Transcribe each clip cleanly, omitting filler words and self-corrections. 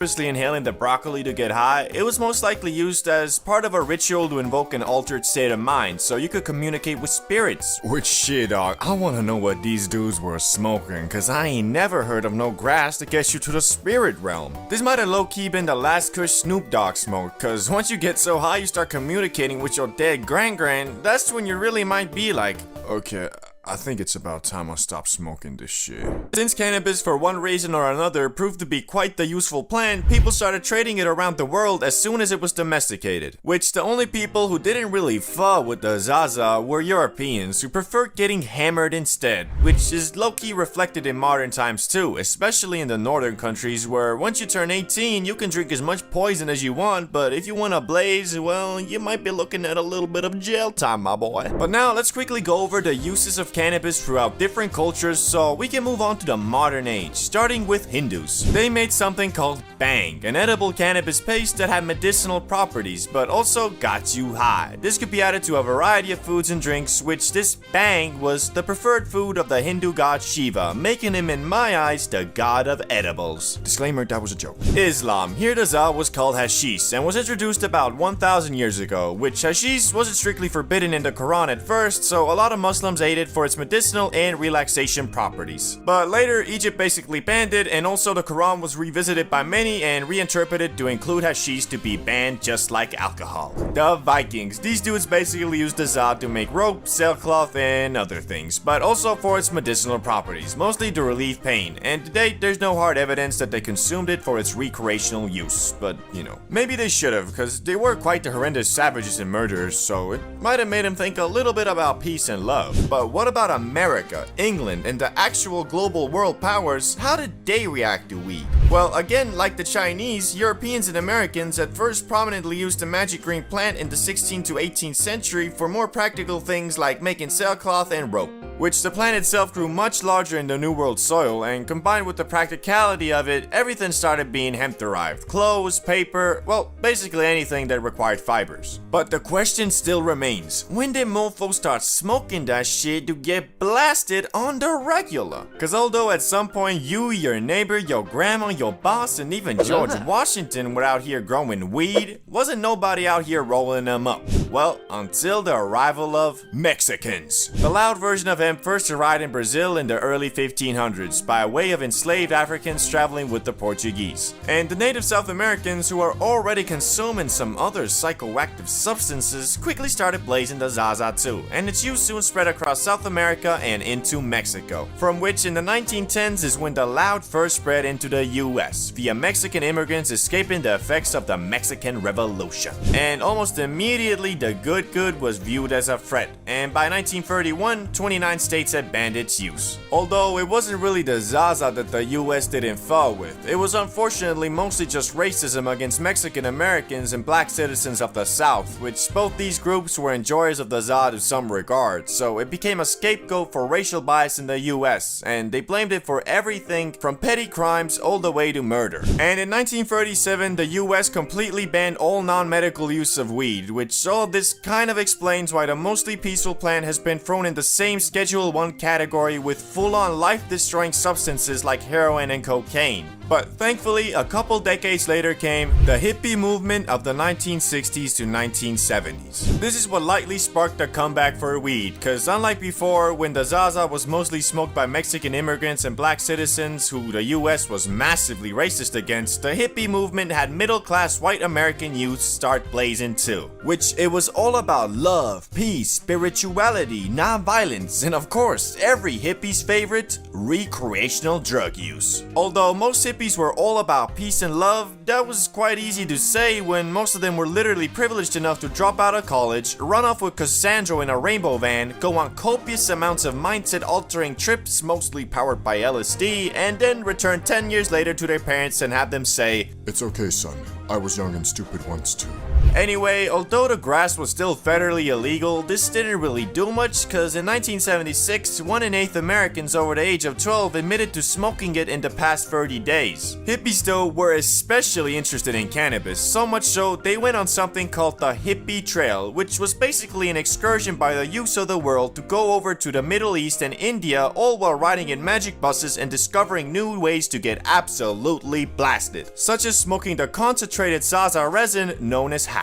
purposely inhaling the broccoli to get high, it was most likely used as part of a ritual to invoke an altered state of mind so you could communicate with spirits. Which shit, dog, I wanna know what these dudes were smoking, cause I ain't never heard of no grass that gets you to the spirit realm. This might have low-key been the last kush Snoop Dogg smoked, cause once you get so high you start communicating with your dead gran-gran, that's when you really might be like, okay, I think it's about time I stop smoking this shit. Since cannabis, for one reason or another, proved to be quite the useful plant, people started trading it around the world as soon as it was domesticated. Which the only people who didn't really fuck with the Zaza were Europeans, who preferred getting hammered instead. Which is low-key reflected in modern times too, especially in the northern countries where once you turn 18, you can drink as much poison as you want, but if you wanna blaze, well, you might be looking at a little bit of jail time, my boy. But now, let's quickly go over the uses of cannabis throughout different cultures so we can move on to the modern age, starting with Hindus. They made something called bang, an edible cannabis paste that had medicinal properties but also got you high. This could be added to a variety of foods and drinks, which this bang was the preferred food of the Hindu god Shiva, making him in my eyes the god of edibles. Disclaimer, that was a joke. Islam. Here the za was called hashish and was introduced about 1,000 years ago, which hashish wasn't strictly forbidden in the Quran at first, so a lot of Muslims ate it for its medicinal and relaxation properties. But later, Egypt basically banned it, and also the Quran was revisited by many and reinterpreted to include hashish to be banned just like alcohol. The Vikings. These dudes basically used the za to make rope, sailcloth, and other things, but also for its medicinal properties, mostly to relieve pain, and to date, there's no hard evidence that they consumed it for its recreational use, but you know. Maybe they should have, because they were quite the horrendous savages and murderers, so it might have made them think a little bit about peace and love. But what about America, England, and the actual global world powers? How did they react to weed? Well, again, like the Chinese, Europeans and Americans at first prominently used the magic green plant in the 16th to 18th century for more practical things like making sailcloth and rope, which the plant itself grew much larger in the New World soil, and combined with the practicality of it, everything started being hemp-derived. Clothes, paper, well, basically anything that required fibers. But the question still remains, when did mofos start smoking that shit to get blasted on the regular? Cause although at some point you, your neighbor, your grandma, your boss, and even George Washington were out here growing weed, wasn't nobody out here rolling them up. Well, until the arrival of Mexicans. The loud version of hemp first arrived in Brazil in the early 1500s by way of enslaved Africans traveling with the Portuguese. And the native South Americans, who are already consuming some other psychoactive substances, quickly started blazing the Zaza too, and its use soon spread across South America and into Mexico, from which in the 1910s is when the loud first spread into the US, via Mexican immigrants escaping the effects of the Mexican Revolution. And almost immediately the good was viewed as a threat, and by 1931, 29 states had banned its use. Although it wasn't really the Zaza that the US didn't fall with, it was unfortunately mostly just racism against Mexican Americans and black citizens of the South, which both these groups were enjoyers of the za to some regard, so it became a scapegoat for racial bias in the US, and they blamed it for everything from petty crimes all the way to murder. And in 1937, the US completely banned all non-medical use of weed, which all of this kind of explains why the mostly peaceful plant has been thrown in the same Schedule 1 category with full-on life-destroying substances like heroin and cocaine. But thankfully, a couple decades later came the hippie movement of the 1960s to 1970s. This is what likely sparked the comeback for weed, cause unlike before, when the Zaza was mostly smoked by Mexican immigrants and black citizens who the US was massively racist against, the hippie movement had middle-class white American youth start blazing too. Which it was all about love, peace, spirituality, non-violence, and of course, every hippie's favorite, recreational drug use. Although most hippies were all about peace and love, that was quite easy to say when most of them were literally privileged enough to drop out of college, run off with Cassandra in a rainbow van, go on copious amounts of mindset-altering trips, mostly powered by LSD, and then return 10 years later to their parents and have them say, "It's okay, son. I was young and stupid once too." Anyway, although the grass was still federally illegal, this didn't really do much cause in 1976, 1 in 8 Americans over the age of 12 admitted to smoking it in the past 30 days. Hippies though were especially interested in cannabis, so much so they went on something called the Hippie Trail, which was basically an excursion by the youths of the world to go over to the Middle East and India, all while riding in magic buses and discovering new ways to get absolutely blasted, such as smoking the concentrated Zaza resin known as hash.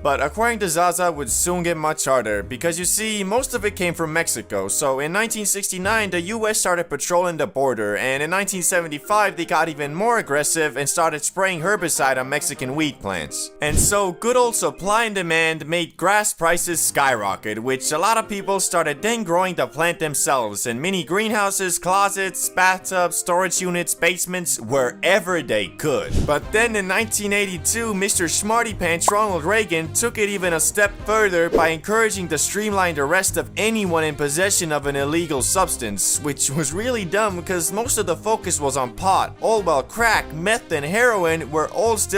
But acquiring the Zaza would soon get much harder, because you see, most of it came from Mexico, so in 1969 the US started patrolling the border, and in 1975 they got even more aggressive and started spraying herbicide on Mexican wheat plants. And so good old supply and demand made grass prices skyrocket, which a lot of people started then growing the plant themselves in mini greenhouses, closets, bathtubs, storage units, basements, wherever they could. But then in 1982, Mr. Smarty Pants Ronald Reagan took it even a step further by encouraging the streamlined arrest of anyone in possession of an illegal substance, which was really dumb because most of the focus was on pot, all while crack, meth, and heroin were all still